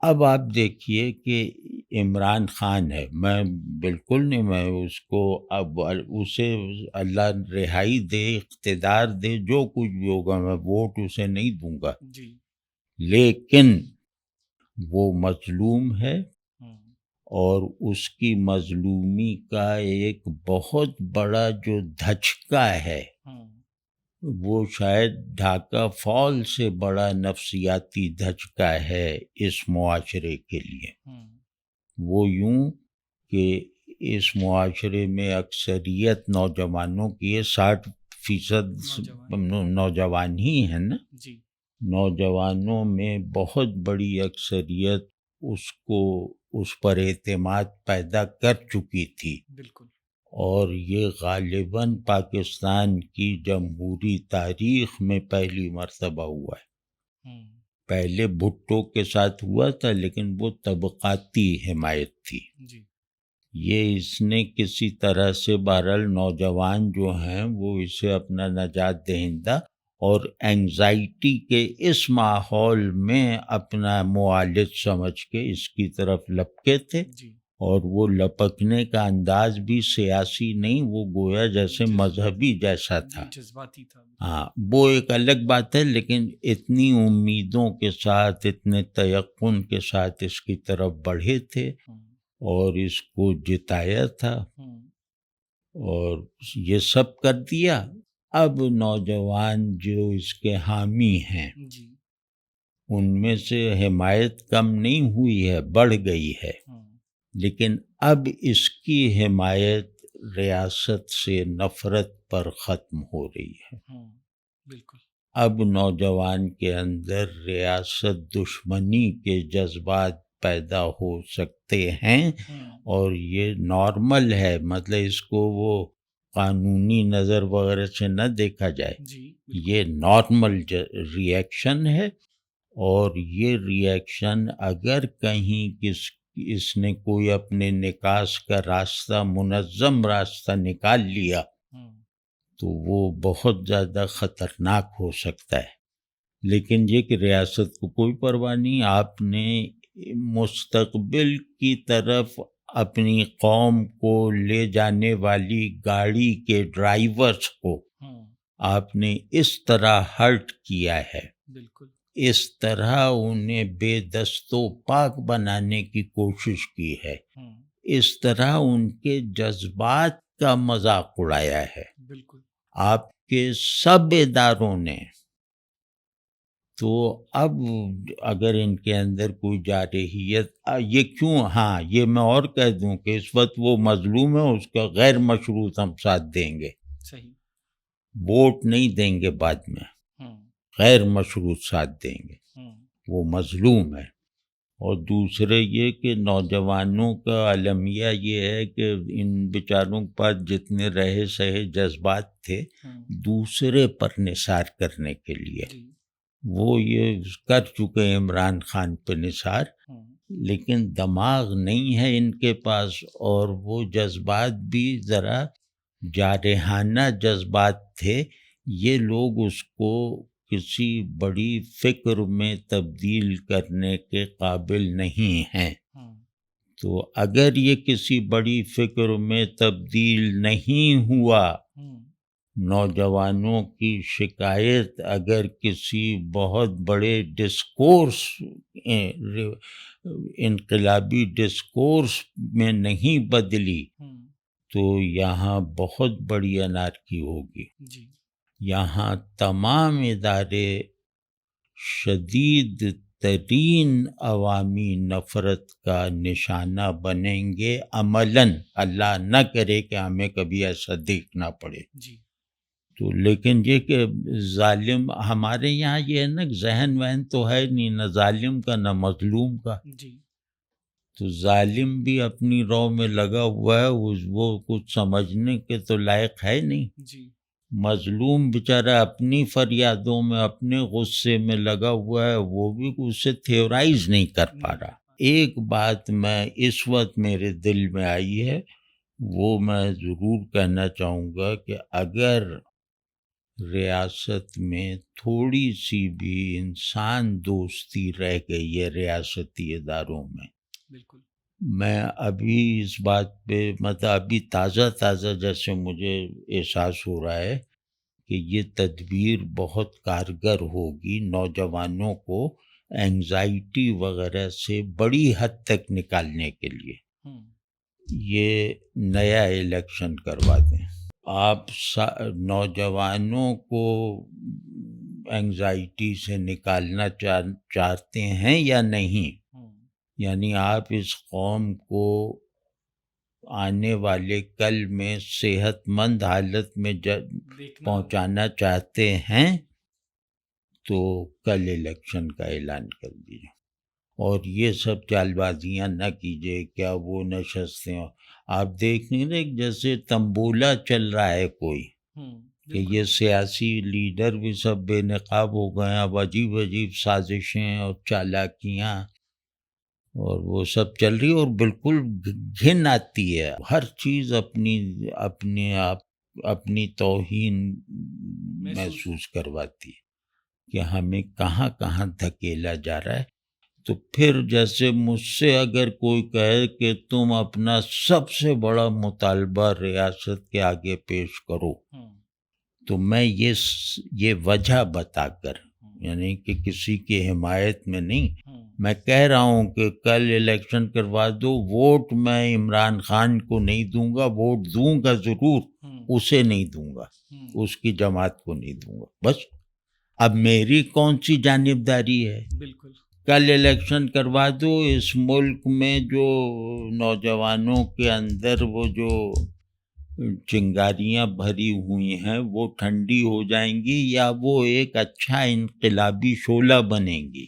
اب آپ دیکھیے کہ عمران خان ہے، میں بالکل نہیں، میں اس کو اب اسے اللہ رہائی دے، اقتدار دے، جو کچھ بھی ہوگا، میں ووٹ اسے نہیں دوں گا، جی لیکن وہ مظلوم ہے، ہوں اور اس کی مظلومی کا ایک بہت بڑا جو دھچکا ہے، ہوں وہ شاید ڈھاکہ فال سے بڑا نفسیاتی دھچکا ہے اس معاشرے کے لیے۔ ہوں وہ یوں کہ اس معاشرے میں اکثریت نوجوانوں کی ہے، 60% نوجوان ہی ہیں نا، جی نوجوانوں میں بہت بڑی اکثریت اس کو اس پر اعتماد پیدا کر چکی تھی، بالکل اور یہ غالباً پاکستان کی جمہوری تاریخ میں پہلی مرتبہ ہوا ہے۔ ہوں پہلے بھٹو کے ساتھ ہوا تھا، لیکن وہ طبقاتی حمایت تھی۔ جی یہ اس نے کسی طرح سے بہرحال نوجوان جو ہیں وہ اسے اپنا نجات دہندہ اور اینگزائٹی کے اس ماحول میں اپنا معالج سمجھ کے اس کی طرف لپکے تھے، جی اور وہ لپکنے کا انداز بھی سیاسی نہیں، وہ گویا جیسے مذہبی جیسا تھا۔ جذباتی تھا۔ ہاں، وہ ایک الگ بات ہے، لیکن اتنی امیدوں کے ساتھ، اتنے تیقن کے ساتھ اس کی طرف بڑھے تھے اور اس کو جتایا تھا، اور یہ سب کر دیا۔ اب نوجوان جو اس کے حامی ہیں، جی ان میں سے حمایت کم نہیں ہوئی ہے، بڑھ گئی ہے، لیکن اب اس کی حمایت ریاست سے نفرت پر ختم ہو رہی ہے۔ بالکل اب نوجوان کے اندر ریاست دشمنی کے جذبات پیدا ہو سکتے ہیں، اور یہ نارمل ہے، مطلب اس کو وہ قانونی نظر وغیرہ سے نہ دیکھا جائے، یہ نارمل ریئیکشن ہے، اور یہ ریئیکشن اگر کہیں اس نے کوئی اپنے نکاس کا راستہ، منظم راستہ نکال لیا، تو وہ بہت زیادہ خطرناک ہو سکتا ہے۔ لیکن یہ کہ ریاست کو کوئی پرواہ نہیں، آپ نے مستقبل کی طرف اپنی قوم کو لے جانے والی گاڑی کے ڈرائیورز کو آپ نے اس طرح ہرٹ کیا ہے، بالکل اس طرح انہیں بے دست و پاک بنانے کی کوشش کی ہے، اس طرح ان کے جذبات کا مذاق اڑایا ہے، بالکل آپ کے سب اداروں نے۔ تو اب اگر ان کے اندر کوئی جارحیت، یہ کیوں، ہاں یہ میں اور کہہ دوں کہ اس وقت وہ مظلوم ہے، اس کا غیر مشروط ہم ساتھ دیں گے، صحیح، ووٹ نہیں دیں گے بعد میں، غیر مشروط ساتھ دیں گے، وہ مظلوم ہے۔ اور دوسرے یہ کہ نوجوانوں کا المیہ یہ ہے کہ ان بیچاروں کے پاس جتنے رہے سہے جذبات تھے دوسرے پر نثار کرنے کے لیے، وہ یہ کر چکے عمران خان پہ نثار، لیکن دماغ نہیں ہے ان کے پاس، اور وہ جذبات بھی ذرا جارحانہ جذبات تھے، یہ لوگ اس کو کسی بڑی فکر میں تبدیل کرنے کے قابل نہیں ہیں۔ تو اگر یہ کسی بڑی فکر میں تبدیل نہیں ہوا، نوجوانوں کی شکایت اگر کسی بہت بڑے ڈسکورس، انقلابی ڈسکورس میں نہیں بدلی، تو یہاں بہت بڑی انارکی ہوگی۔ یہاں تمام ادارے شدید ترین عوامی نفرت کا نشانہ بنیں گے عملاً، اللہ نہ کرے کہ ہمیں کبھی ایسا دیکھنا پڑے۔ تو لیکن یہ کہ ظالم، ہمارے یہاں یہ ہے نا، ذہن وہن تو ہے نہیں، نہ ظالم کا نہ مظلوم کا، تو ظالم بھی اپنی رو میں لگا ہوا ہے، وہ کچھ سمجھنے کے تو لائق ہے نہیں، مظلوم بیچارہ اپنی فریادوں میں، اپنے غصے میں لگا ہوا ہے، وہ بھی اسے تھیورائز نہیں کر پا رہا۔ ایک بات میں اس وقت میرے دل میں آئی ہے، وہ میں ضرور کہنا چاہوں گا کہ اگر ریاست میں تھوڑی سی بھی انسان دوستی رہ گئی ہے ریاستی اداروں میں. بالکل. میں ابھی اس بات پہ مطلب ابھی تازہ جیسے مجھے احساس ہو رہا ہے کہ یہ تدبیر بہت کارگر ہوگی نوجوانوں کو اینگزائٹی وغیرہ سے بڑی حد تک نکالنے کے لیے. یہ نیا الیکشن کروا دیں. آپ نوجوانوں کو اینگزائٹی سے نکالنا چاہتے ہیں یا نہیں؟ یعنی آپ اس قوم کو آنے والے کل میں صحت مند حالت میں پہنچانا چاہتے ہیں تو کل الیکشن کا اعلان کر دیجیے. اور یہ سب چال بازیاں نہ کیجیے. کیا وہ نشستیں آپ دیکھ نہیں رہے جیسے تمبولا چل رہا ہے کوئی کہ یہ سیاسی لیڈر بھی سب بے نقاب ہو گئے ہیں. اب عجیب سازشیں اور چالاکیاں اور وہ سب چل رہی اور بالکل گھن آتی ہے. ہر چیز اپنی توہین محسوس کرواتی ہے کہ ہمیں کہاں دھکیلا جا رہا ہے. تو پھر جیسے مجھ سے اگر کوئی کہے کہ تم اپنا سب سے بڑا مطالبہ ریاست کے آگے پیش کرو تو میں یہ وجہ بتا کر یعنی کہ کسی کی حمایت میں نہیں میں کہہ رہا ہوں کہ کل الیکشن کروا دو. ووٹ میں عمران خان کو نہیں دوں گا. ووٹ دوں گا ضرور, اسے نہیں دوں گا, اس کی جماعت کو نہیں دوں گا. بس اب میری کون سی جانبداری ہے؟ بالکل. کل الیکشن کروا دو. اس ملک میں جو نوجوانوں کے اندر وہ جو چنگاریاں بھری ہوئی ہیں وہ ٹھنڈی ہو جائیں گی یا وہ ایک اچھا انقلابی شعلہ بنیں گی.